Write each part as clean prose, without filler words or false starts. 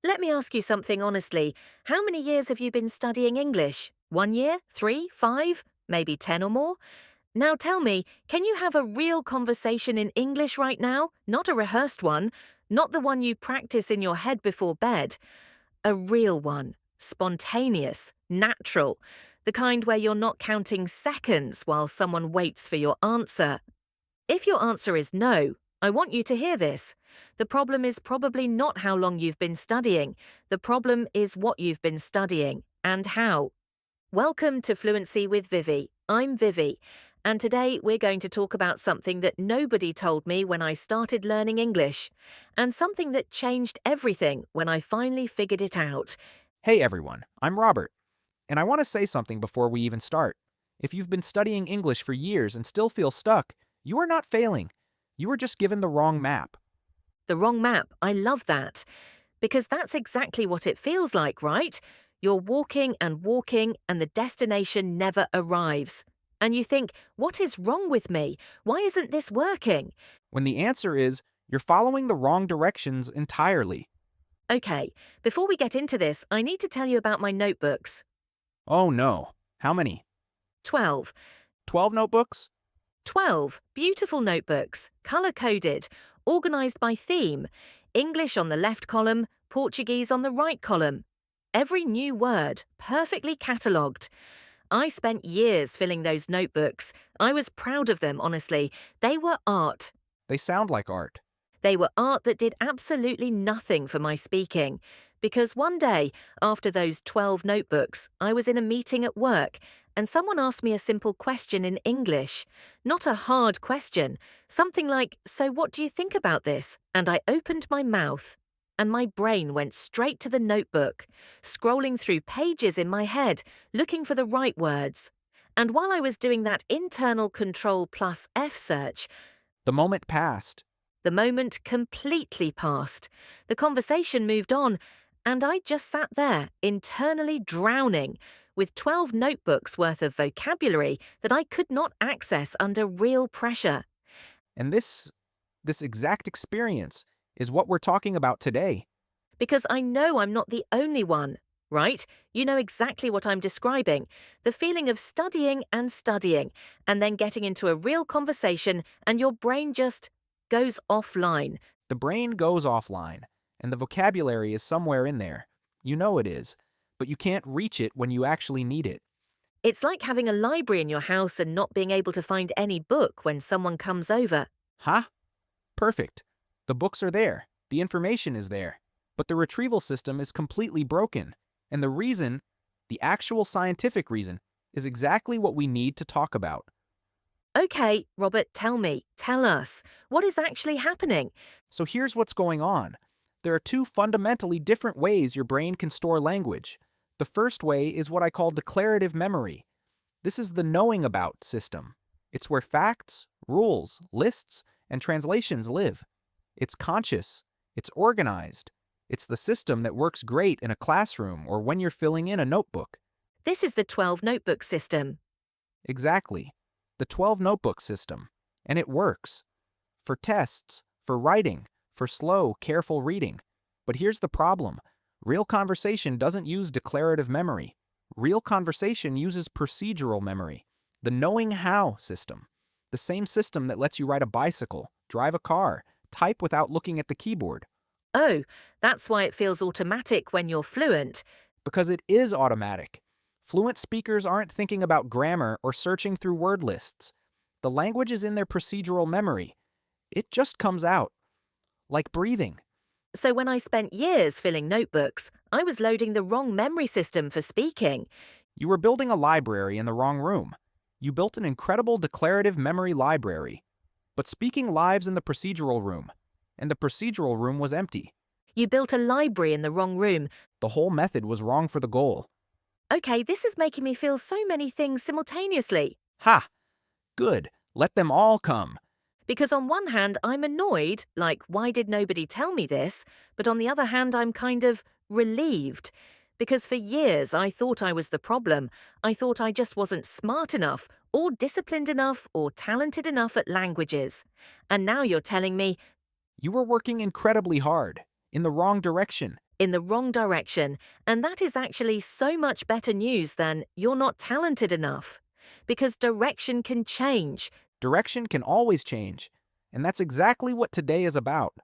Let me ask you something honestly. How many years have you been studying English? 1 year? 3? 5? Maybe 10 or more? Now tell me, can you have a real conversation in English right now? Not a rehearsed one, not the one you practice in your head before bed. A real one. Spontaneous, natural. The kind where you're not counting seconds while someone waits for your answer. If your answer is no, I want you to hear this. The problem is probably not how long you've been studying. The problem is what you've been studying and how. Welcome to Fluency with Vivi. I'm Vivi, and today we're going to talk about something that nobody told me when I started learning English, and something that changed everything when I finally figured it out. Hey everyone, I'm Robert, and I want to say something before we even start. If you've been studying English for years and still feel stuck, you are not failing. You are just given the wrong map. The wrong map, I love that. Because that's exactly what it feels like, right? You're walking, and the destination never arrives. And you think, what is wrong with me? Why isn't this working? When the answer is, you're following the wrong directions entirely. Okay, before we get into this, I need to tell you about my notebooks. Oh no. How many? 12. 12 notebooks? 12 beautiful notebooks, color-coded, organized by theme, English on the left column, Portuguese on the right column. Every new word, perfectly catalogued. I spent years filling those notebooks. I was proud of them, honestly. They were art. They sound like art. They were art that did absolutely nothing for my speaking. Because one day, after those 12 notebooks, I was in a meeting at work, and someone asked me a simple question in English. Not a hard question. Something like, "So what do you think about this?" And I opened my mouth. And my brain went straight to the notebook, scrolling through pages in my head, looking for the right words. And while I was doing that internal Control plus F search, The moment passed. the moment completely passed. The conversation moved on, and I just sat there, internally drowning, with 12 notebooks worth of vocabulary that I could not access under real pressure. And this exact experience is what we're talking about today. Because I know I'm not the only one, right? You know exactly what I'm describing. The feeling of studying, and then getting into a real conversation, and your brain just goes offline. The brain goes offline, and the vocabulary is somewhere in there. You know it is, but you can't reach it when you actually need it. It's like having a library in your house and not being able to find any book when someone comes over. Huh? Perfect. The books are there. The information is there. But the retrieval system is completely broken. And the reason, the actual scientific reason, is exactly what we need to talk about. Okay, Robert, tell us, what is actually happening? So here's what's going on. There are two fundamentally different ways your brain can store language. The first way is what I call declarative memory. This is the knowing about system. It's where facts, rules, lists, and translations live. It's conscious. It's organized. It's the system that works great in a classroom or when you're filling in a notebook. This is the 12 notebook system. Exactly. The 12 notebook system. And it works. For tests, for writing, for slow, careful reading. But here's the problem. Real conversation doesn't use declarative memory. Real conversation uses procedural memory, the knowing how system. The same system that lets you ride a bicycle, drive a car, type without looking at the keyboard. Oh, that's why it feels automatic when you're fluent. Because it is automatic. Fluent speakers aren't thinking about grammar or searching through word lists. The language is in their procedural memory. It just comes out. Like breathing. So when I spent years filling notebooks, I was loading the wrong memory system for speaking. You were building a library in the wrong room. You built an incredible declarative memory library. But speaking lives in the procedural room. And the procedural room was empty. You built a library in the wrong room. The whole method was wrong for the goal. Okay, this is making me feel so many things simultaneously. Ha! Good. Let them all come. Because on one hand, I'm annoyed, like, why did nobody tell me this? But on the other hand, I'm kind of relieved. Because for years, I thought I was the problem. I thought I just wasn't smart enough, or disciplined enough, or talented enough at languages. And now you're telling me, You were working incredibly hard, in the wrong direction. in the wrong direction, and that is actually so much better news than "you're not talented enough." Because direction can change. Direction can always change, and that's exactly what today is about.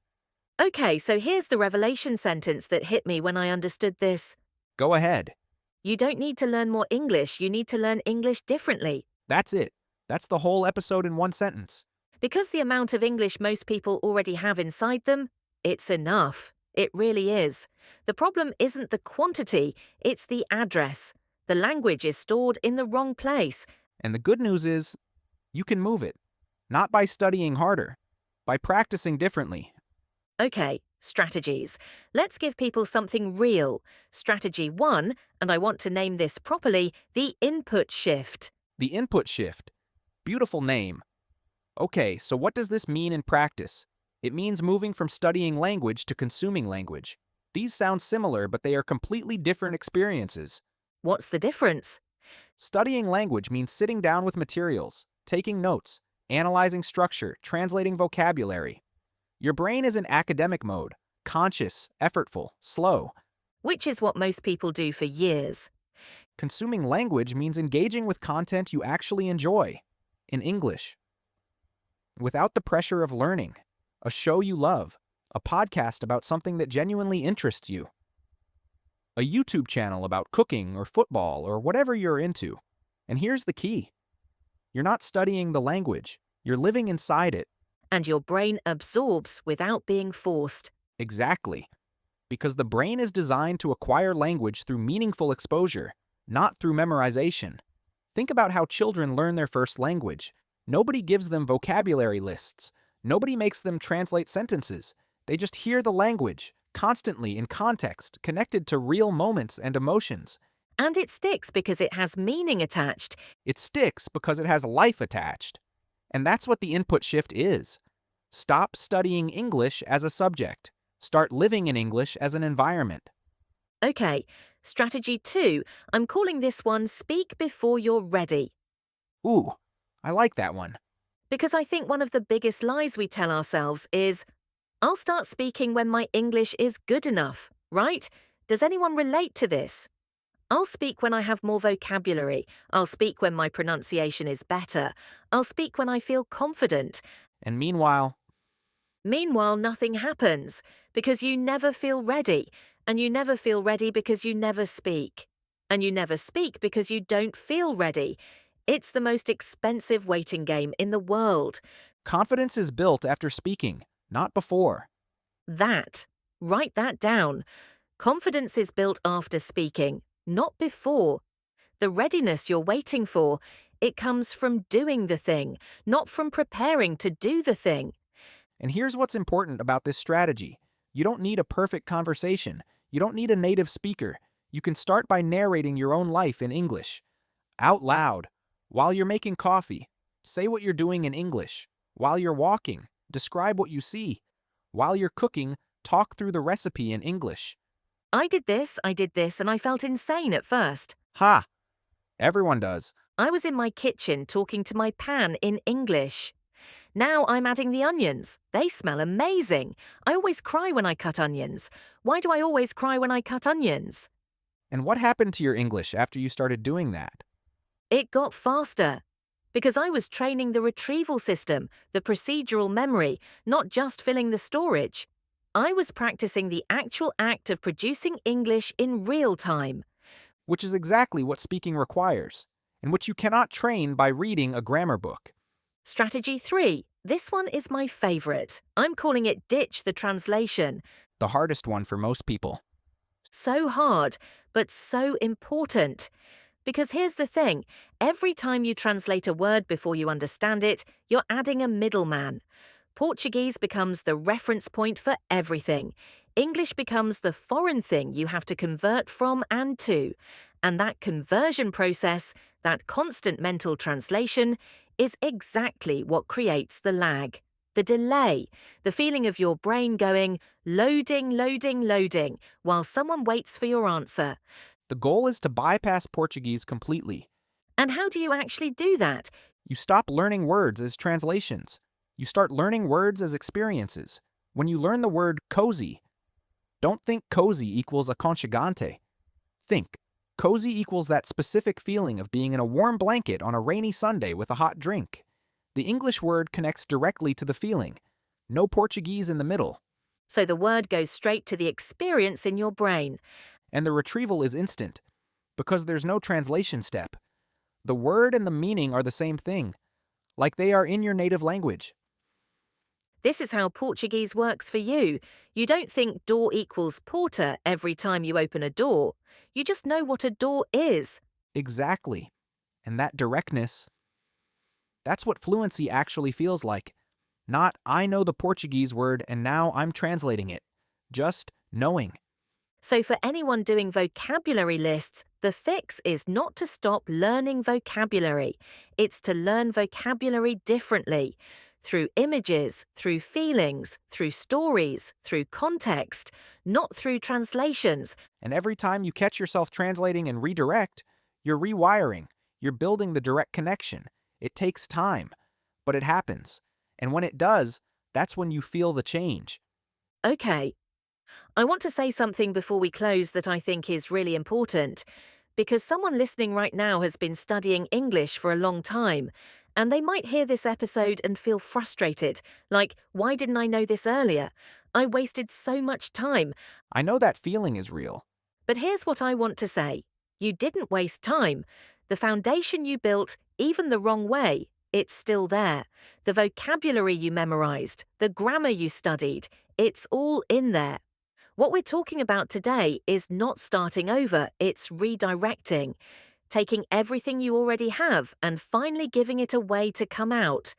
Okay, so here's the revelation sentence that hit me when I understood this. Go ahead. You don't need to learn more English, you need to learn English differently. That's it. That's the whole episode in one sentence. Because the amount of English most people already have inside them, it's enough. It really is. The problem isn't the quantity, it's the address. The language is stored in the wrong place. And the good news is, you can move it. Not by studying harder, by practicing differently. Okay, strategies. Let's give people something real. Strategy 1, and I want to name this properly, the input shift. The input shift. Beautiful name. Okay, so what does this mean in practice? It means moving from studying language to consuming language. These sound similar, but they are completely different experiences. What's the difference? Studying language means sitting down with materials, taking notes, analyzing structure, translating vocabulary. Your brain is in academic mode, conscious, effortful, slow. Which is what most people do for years. Consuming language means engaging with content you actually enjoy, in English, without the pressure of learning, a show you love, a podcast about something that genuinely interests you, a YouTube channel about cooking or football or whatever you're into. And here's the key. You're not studying the language, you're living inside it. And your brain absorbs without being forced. Exactly. Because the brain is designed to acquire language through meaningful exposure, not through memorization. Think about how children learn their first language. Nobody gives them vocabulary lists. Nobody makes them translate sentences. They just hear the language, constantly in context, connected to real moments and emotions. And it sticks because it has meaning attached. It sticks because it has life attached. And that's what the input shift is. Stop studying English as a subject. Start living in English as an environment. Okay, strategy 2, I'm calling this one Speak Before You're Ready. Ooh, I like that one. Because I think one of the biggest lies we tell ourselves is, I'll start speaking when my English is good enough, right? Does anyone relate to this? I'll speak when I have more vocabulary. I'll speak when my pronunciation is better. I'll speak when I feel confident. And meanwhile, Nothing happens because you never feel ready. And you never feel ready because you never speak. And you never speak because you don't feel ready. It's the most expensive waiting game in the world. confidence is built after speaking, not before. Write that down. Confidence is built after speaking, not before. The readiness you're waiting for, it comes from doing the thing, not from preparing to do the thing. And here's what's important about this strategy. You don't need a perfect conversation. You don't need a native speaker. You can start by narrating your own life in English. Out loud. While you're making coffee. Say what you're doing in English. While you're walking. Describe what you see. While you're cooking, talk through the recipe in English. I did this, and I felt insane at first. Ha! Everyone does. I was in my kitchen talking to my pan in English. Now I'm adding the onions. They smell amazing. I always cry when I cut onions. Why do I always cry when I cut onions? And what happened to your English after you started doing that? It got faster. Because I was training the retrieval system, the procedural memory, not just filling the storage. I was practicing the actual act of producing English in real time. Which is exactly what speaking requires, and which you cannot train by reading a grammar book. Strategy 3. This one is my favorite. I'm calling it Ditch the Translation. The hardest one for most people. So hard, but so important. Because here's the thing, every time you translate a word before you understand it, you're adding a middleman. Portuguese becomes the reference point for everything. English becomes the foreign thing you have to convert from and to. And that conversion process, that constant mental translation, is exactly what creates the lag, the delay, the feeling of your brain going loading, loading, loading, while someone waits for your answer. The goal is to bypass Portuguese completely. And how do you actually do that? You stop learning words as translations. You start learning words as experiences. When you learn the word cozy, Don't think cozy equals a conchigante. Think, cozy equals that specific feeling of being in a warm blanket on a rainy Sunday with a hot drink. The English word connects directly to the feeling. No Portuguese in the middle. So the word goes straight to the experience in your brain. And the retrieval is instant, because there's no translation step. The word and the meaning are the same thing, like they are in your native language. This is how Portuguese works for you. You don't think door equals porta every time you open a door. You just know what a door is. Exactly. And that directness, that's what fluency actually feels like. Not, I know the Portuguese word and now I'm translating it. Just knowing. So for anyone doing vocabulary lists, the fix is not to stop learning vocabulary. It's to learn vocabulary differently. Through images, through feelings, through stories, through context, not through translations. And every time you catch yourself translating and redirect, you're rewiring. You're building the direct connection. It takes time, but it happens. And when it does, that's when you feel the change. Okay, I want to say something before we close that I think is really important, because someone listening right now has been studying English for a long time, and they might hear this episode and feel frustrated, like, why didn't I know this earlier? I wasted so much time. I know that feeling is real. But here's what I want to say. You didn't waste time. The foundation you built, even the wrong way, it's still there. The vocabulary you memorized, the grammar you studied, it's all in there. What we're talking about today is not starting over, it's redirecting. Taking everything you already have and finally giving it a way to come out.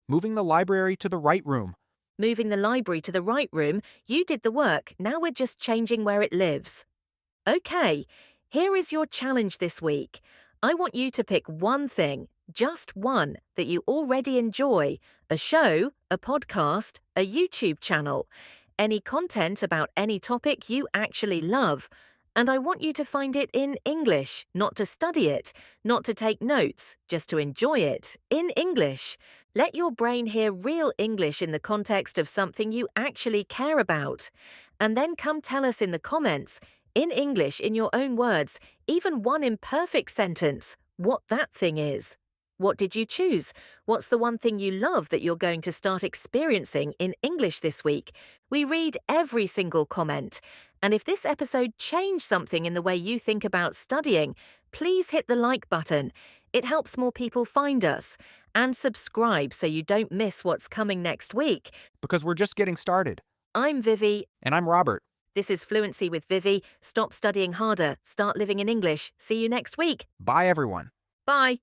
Moving the library to the right room. Moving the library to the right room, you did the work, now we're just changing where it lives. Okay, here is your challenge this week. I want you to pick one thing, just one, that you already enjoy. A show, a podcast, a YouTube channel. Any content about any topic you actually love. And I want you to find it in English, not to study it, not to take notes, just to enjoy it, in English. Let your brain hear real English in the context of something you actually care about. And then come tell us in the comments, in English, in your own words, even one imperfect sentence, what that thing is. What did you choose? What's the one thing you love that you're going to start experiencing in English this week? We read every single comment. And if this episode changed something in the way you think about studying, please hit the like button. It helps more people find us. And subscribe so you don't miss what's coming next week. Because we're just getting started. I'm Vivi. And I'm Robert. This is Fluency with Vivi. Stop studying harder. Start living in English. See you next week. Bye, everyone. Bye.